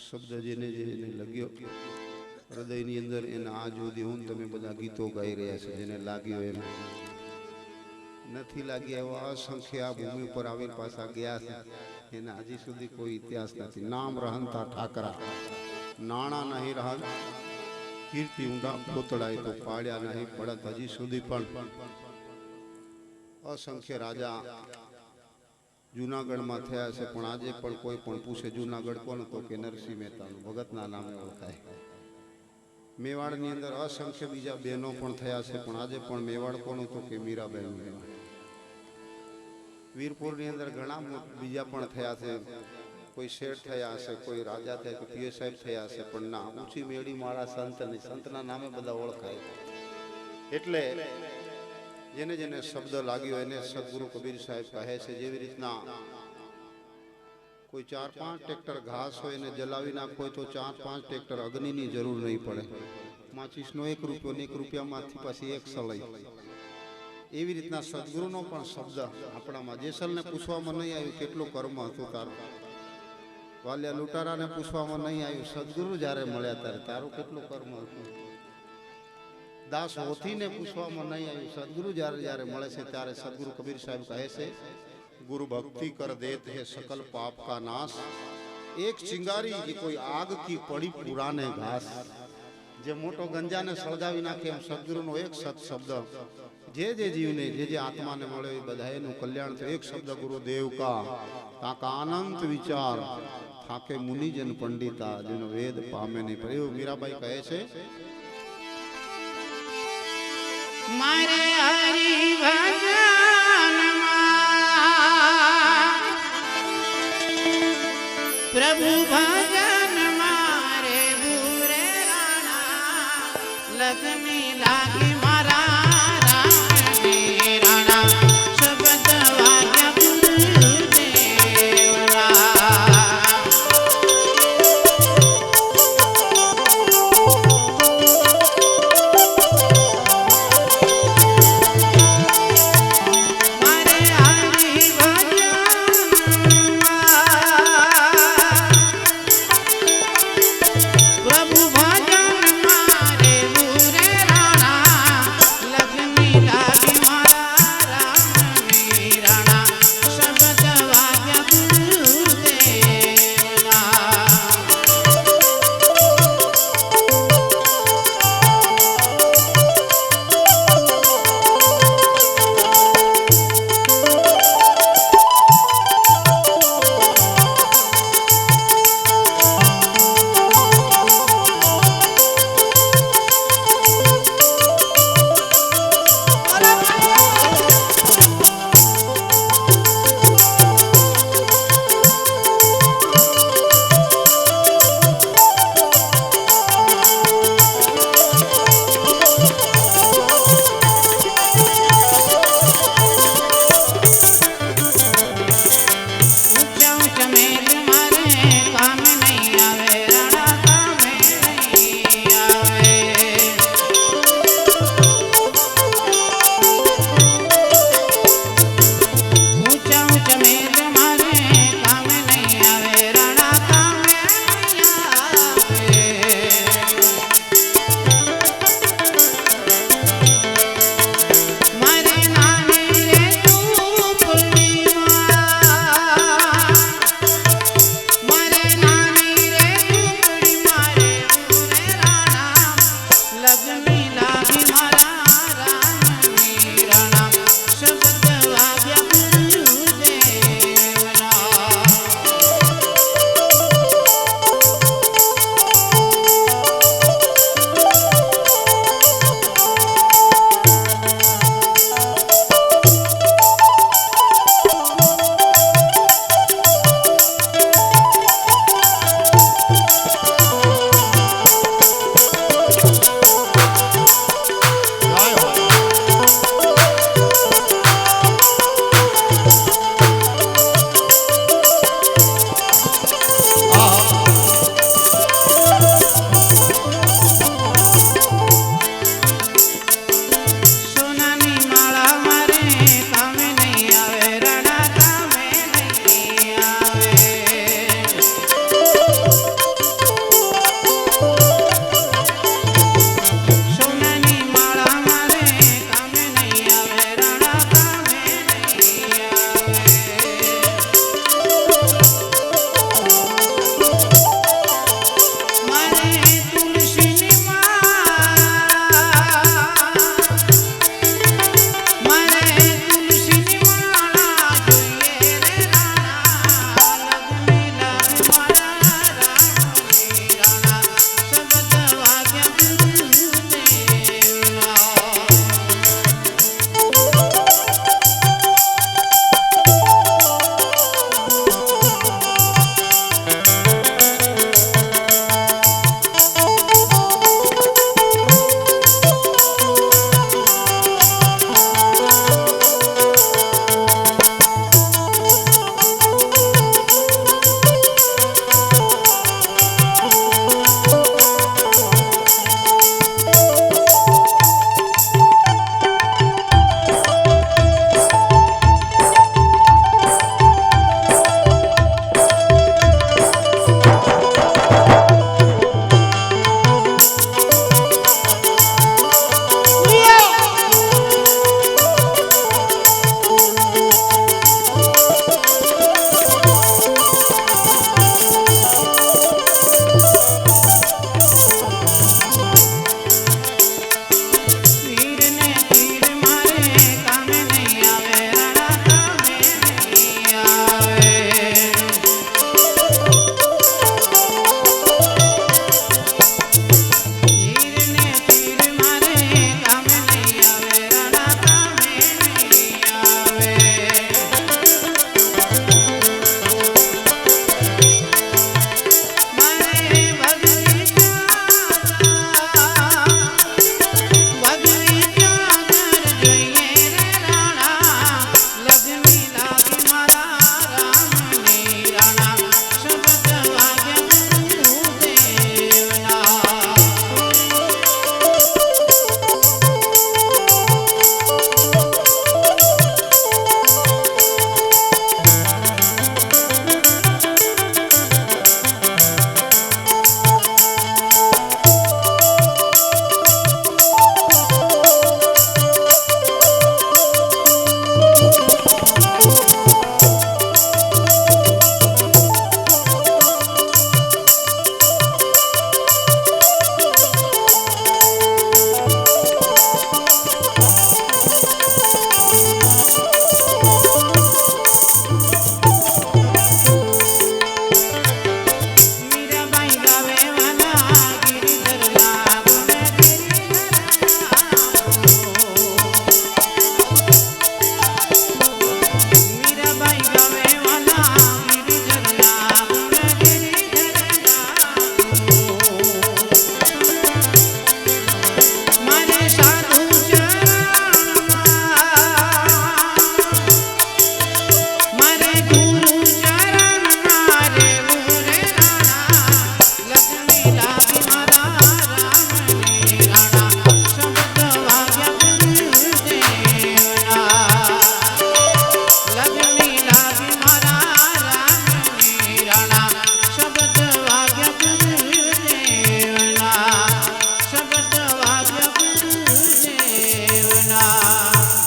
શબ્દ જેને જેને લગ્યો હૃદયની અંદર એના આ સુધી હું તમે બધા ગીતો ગાઈ રહ્યા છે જેને લાગ્યો એને નથી લાગ્યા એવા અસંખ્ય આ ભૂમિ ઉપર આવીને પાછા ગયા છે એના હજી સુધી કોઈ ઇતિહાસ નથી. નામ રહનતા ઠાકરા નાણાં નહીં રહન કીર્તિ ઊંડા કોતડાય તો પાડ્યા નહીં પડત. હજી સુધી પણ અસંખ્ય રાજા જુનાગઢમાં થયા છે પણ આજે પણ કોઈ પણ પૂછે જુનાગઢ કોણ તો કે નરસિંહ મહેતાનું ભગતના નામે ઓળખાય. મેવાડની અંદર અસંખ્ય બીજા બહેનો પણ થયા છે પણ આજે પણ મેવાડ કોણ તો કે મીરાબેન. વીરપુરની અંદર ઘણા બીજા પણ થયા છે, કોઈ શેઠ થયા હશે, કોઈ રાજા થયા, કોઈ પીએ સાહેબ થયા હશે પણ ના ઊંચી મેળી મારા સંતની સંતના નામે બધા ઓળખાય. એટલે જેને જેને શબ્દ લાગ્યો એને સદગુરુ કબીર સાહેબ કહે છે જેવી રીતના કોઈ 4-5 ટ્રેક્ટર ઘાસ હોય એને જલાવી નાખો તો 4-5 ટ્રેક્ટર અગ્નિની જરૂર નહીં પડે. માચીસનો 1 રૂપિયો ને 1 રૂપિયામાંથી પાછી 1 સળઈ. એવી રીતના સદગુરુનો પણ શબ્દ આપણામાં. જેસલને પૂછવામાં નહીં આવ્યું કેટલું કર્મ હતું તારું, વાલિયા લૂંટારાને પૂછવામાં નહીં આવ્યું સદગુરુ જ્યારે મળ્યા ત્યારે તારું કેટલું કર્મ હતું, દાસ હોથીને પૂછવામાં નહીં આવ્યું સદગુરુ જ્યારે જ્યારે મળે છે ત્યારે સદગુરુ કબીર સાહેબ કહે છે गुरु भक्ति कर देते हैं सकल पाप का नाश. एक चिंगारी ये कोई आग की पड़ी पुराने घास. जे मोटो गंजा ने सळगावी नाखे एम सद्गुरुनो एक सत शब्द जे जे जीवने जे आत्मा ने मळे बधाएनु कल्याण तो एक शब्द गुरुदेव का ताका अनंत विचार थाके मुनिजन पंडिता जेनो वेद पामे नहीं पर एवं मीराबाई कहे छे मारे हरि भजन प्रभु भजन मारे बुरे राणा लक्ष्मी लागे